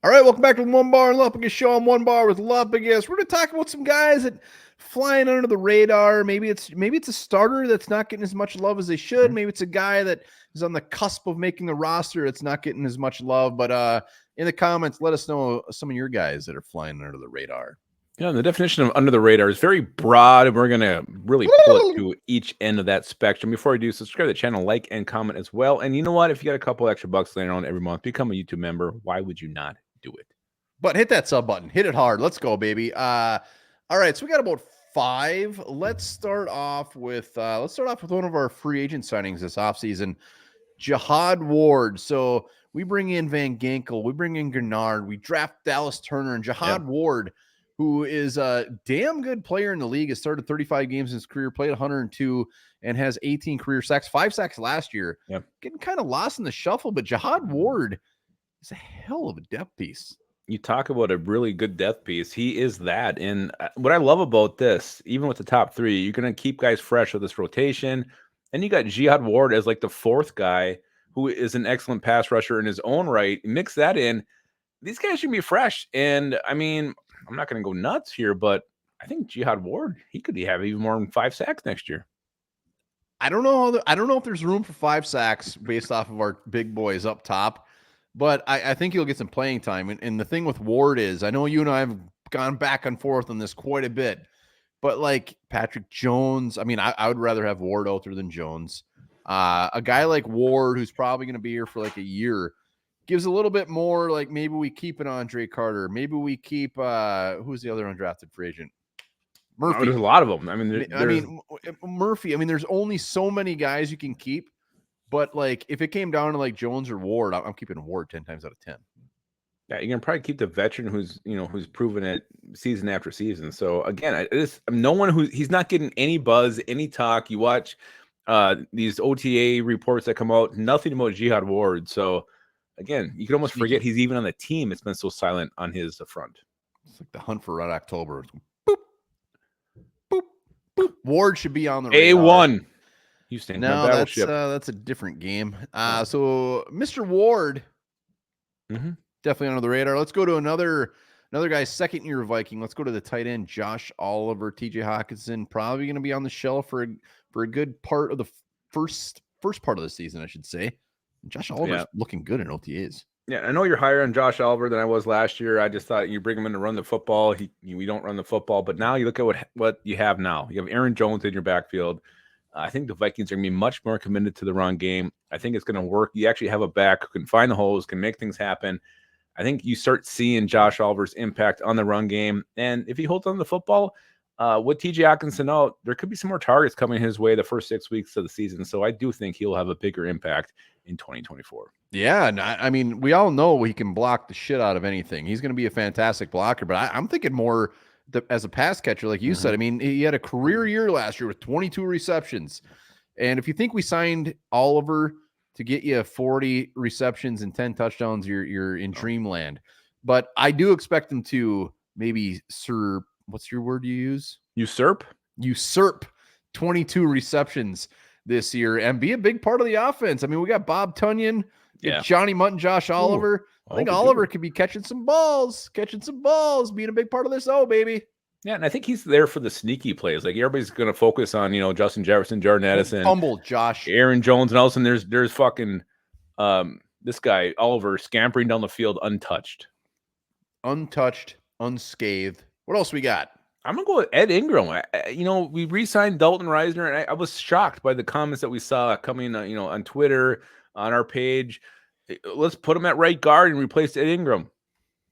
All right, welcome back to the Onebar and Lupagus show. I'm Onebar with Lupagus. We're going to talk about some guys that flying under the radar. Maybe it's a starter that's not getting as much love as they should. Mhm. Maybe it's a guy that is on the cusp of making the roster. It's not getting as much love. But in the comments, let us know some of your guys that are flying under the radar. Yeah, the definition of under the radar is very broad, and we're going to really pull it to each end of that spectrum. Before we do, subscribe to the channel, like, and comment as well. And you know what? If you got a couple extra bucks laying around every month, become a YouTube member. Why would you not do it? But hit that sub button. Hit it hard. Let's go, baby. All right, so we got about 5. Let's start off with one of our free agent signings this offseason. Jihad Ward. So we bring in Van Ginkel, we bring in Gennard, we draft Dallas Turner, and Jihad Ward, who is a damn good player in the league, has started 35 games in his career, played 102, and has 18 career sacks, 5 sacks last year. Yep. Getting kind of lost in the shuffle, but Jihad Ward is a hell of a depth piece. You talk about a really good depth piece. He is that. And what I love about this, even with the top 3, you're going to keep guys fresh with this rotation. And you got Jihad Ward as like the 4th guy who is an excellent pass rusher in his own right. Mix that in. These guys should be fresh. And I mean, I'm not going to go nuts here, but I think Jihad Ward, he could have even more than 5 sacks next year. I don't know if there's room for 5 sacks based off of our big boys up top, but I think he'll get some playing time. And the thing with Ward is, I know you and I have gone back and forth on this quite a bit, but like Patrick Jones, I mean, I would rather have Ward out there than Jones. A guy like Ward, who's probably going to be here for like a year, gives a little bit more. Like maybe we keep an Andre Carter, maybe we keep who's the other undrafted free agent? Murphy. There's a lot of them. I mean, Murphy. I mean, there's only so many guys you can keep. But like, if it came down to like Jones or Ward, I'm keeping Ward 10 times out of 10. Yeah, you're gonna probably keep the veteran who's proven it season after season. So again, no one he's not getting any buzz, any talk. You watch these OTA reports that come out, nothing about Jihad Ward. So again, you can almost forget he's even on the team. It's been so silent on his front. It's like the hunt for Red October. Boop, boop, boop. Ward should be on the radar. A1. Houston. No, that's a different game. So Mr. Ward, definitely under the radar. Let's go to another guy, 2nd year Viking. Let's go to the tight end, Josh Oliver. TJ Hawkinson probably going to be on the shelf for a good part of the first part of the season, I should say. Josh Oliver's looking good in OTAs. Yeah, I know you're higher on Josh Oliver than I was last year. I just thought you bring him in to run the football. We don't run the football, but now you look at what you have now. You have Aaron Jones in your backfield. I think the Vikings are going to be much more committed to the run game. I think it's going to work. You actually have a back who can find the holes, can make things happen. I think you start seeing Josh Oliver's impact on the run game. And if he holds on to the football, with TJ Hawkinson out, there could be some more targets coming his way the first 6 weeks of the season. So I do think he'll have a bigger impact in 2024. Yeah, I mean, we all know he can block the shit out of anything. He's going to be a fantastic blocker, but I'm thinking more as a pass catcher, like you said. I mean, he had a career year last year with 22 receptions. And if you think we signed Oliver to get you 40 receptions and 10 touchdowns, you're in dreamland. But I do expect him to maybe what's your word you use? Usurp 22 receptions this year and be a big part of the offense. I mean, we got Bob Tunyon, Johnny Mutt, and Josh Oliver. I think Oliver could be catching some balls, being a big part of this. Oh, baby. Yeah, and I think he's there for the sneaky plays. Like everybody's going to focus on, Justin Jefferson, Jordan Addison, humble Josh, Aaron Jones, and all of a sudden there's fucking this guy Oliver scampering down the field untouched, unscathed. What else we got? I'm gonna go with Ed Ingram. We re-signed Dalton Reisner, and I was shocked by the comments that we saw coming, on Twitter, on our page. Let's put him at right guard and replace Ed Ingram.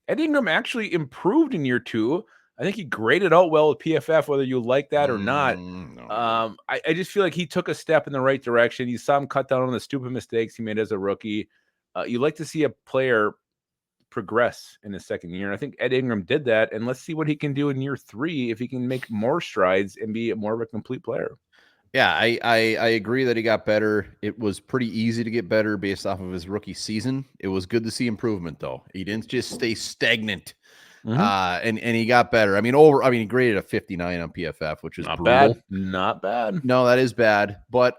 Ed Ingram actually improved in year 2. I think he graded out well with PFF, whether you like that or not. No. I just feel like he took a step in the right direction. You saw him cut down on the stupid mistakes he made as a rookie. You like to see a player progress in his 2nd year. And I think Ed Ingram did that. And let's see what he can do in year 3 if he can make more strides and be more of a complete player. Yeah, I agree that he got better. It was pretty easy to get better based off of his rookie season. It was good to see improvement, though. He didn't just stay stagnant. And he got better. I mean, he graded a 59 on PFF, which is not brutal. Bad. Not bad. No, that is bad. But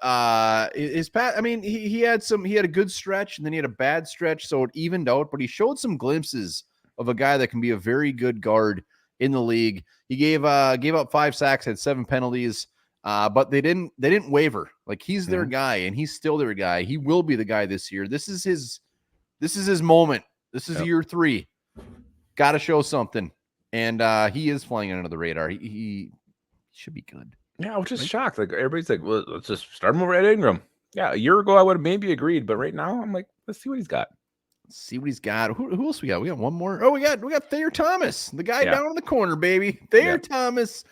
he had a good stretch and then he had a bad stretch, so it evened out. But he showed some glimpses of a guy that can be a very good guard in the league. He gave up 5 sacks, had 7 penalties, but they didn't waver. Like, he's their guy, and he's still their guy. He will be the guy this year. This is his moment. This is year 3. Got to show something, and he is flying under the radar. He should be good. Yeah, I was just shocked. Like, everybody's like, well, let's just start him over at Ingram. Yeah, a year ago I would have maybe agreed, but right now I'm like, let's see what he's got. See what he's got. Who else we got? We got one more. Oh, we got Thayer Thomas, the guy down in the corner, baby. Thayer Thomas,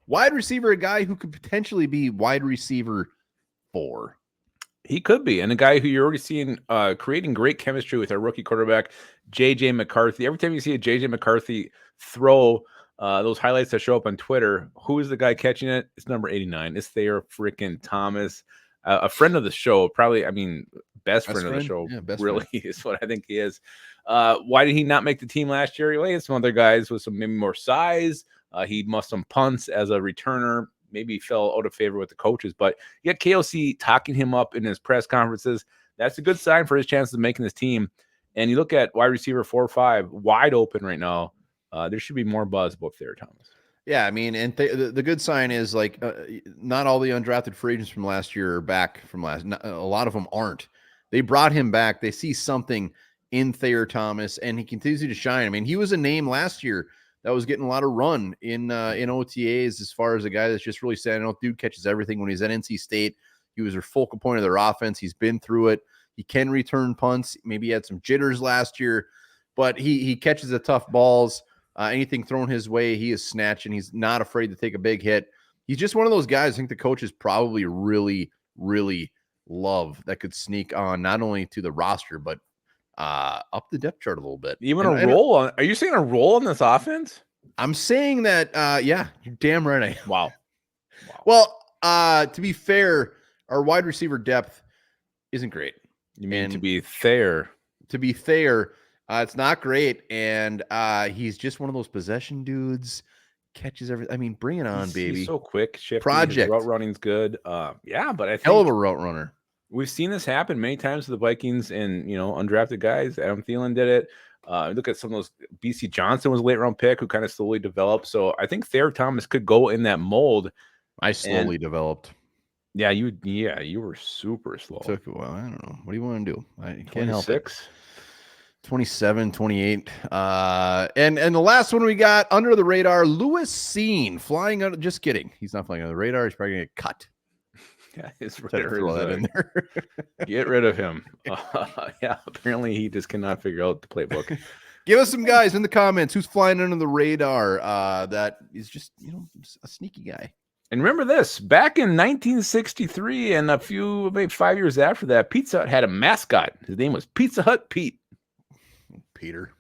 wide receiver, a guy who could potentially be wide receiver 4. He could be, and a guy who you're already seeing creating great chemistry with our rookie quarterback, J.J. McCarthy. Every time you see a J.J. McCarthy throw those highlights that show up on Twitter, who is the guy catching it? It's number 89. It's Thayer freaking Thomas, a friend of the show, probably. I mean, best friend of the show. Yeah, really is what I think he is. Why did he not make the team last year? He had some other guys with some maybe more size. He muffed some punts as a returner. Maybe fell out of favor with the coaches, but you got KOC talking him up in his press conferences. That's a good sign for his chances of making this team. And you look at wide receiver 4 or 5, wide open right now. There should be more buzz about Thayer Thomas. Yeah, I mean, and the good sign is, like, not all the undrafted free agents from last year are back from last. A lot of them aren't. They brought him back. They see something in Thayer Thomas, and he continues to shine. I mean, he was a name last year that was getting a lot of run in OTAs as far as a guy that's just really standing out. Dude catches everything. When he's at NC State, he was their focal point of their offense. He's been through it. He can return punts. Maybe he had some jitters last year, but he catches the tough balls. Anything thrown his way, he is snatching. He's not afraid to take a big hit. He's just one of those guys I think the coaches probably really, really love that could sneak on not only to the roster, but up the depth chart a little bit. Even a role on? Are you saying a role in this offense? I'm saying that. Yeah, you're damn right. I am. Wow. Well, to be fair, our wide receiver depth isn't great. You mean to be fair? To be fair, it's not great, and he's just one of those possession dudes. Catches everything. I mean, bring it on, baby. He's so quick. Shifty. Project. Route running's good. Yeah, but I think hell of a route runner. We've seen this happen many times to the Vikings and, undrafted guys. Adam Thielen did it. Look at some of those. BC Johnson was a late round pick who kind of slowly developed. So I think Thayer Thomas could go in that mold. I slowly developed. Yeah, you were super slow. Took a while. I don't know. What do you want to do? I can't help it. 27, 28. And the last one we got under the radar, Lewis Seen flying under. Just kidding. He's not flying under the radar. He's probably going to get cut. Yeah, throw that in there. Get rid of him. Yeah, apparently he just cannot figure out the playbook. Give us some guys in the comments who's flying under the radar that is just a sneaky guy. And remember this, back in 1963 and maybe 5 years after that, Pizza Hut had a mascot. His name was Pizza Hut Pete. Peter.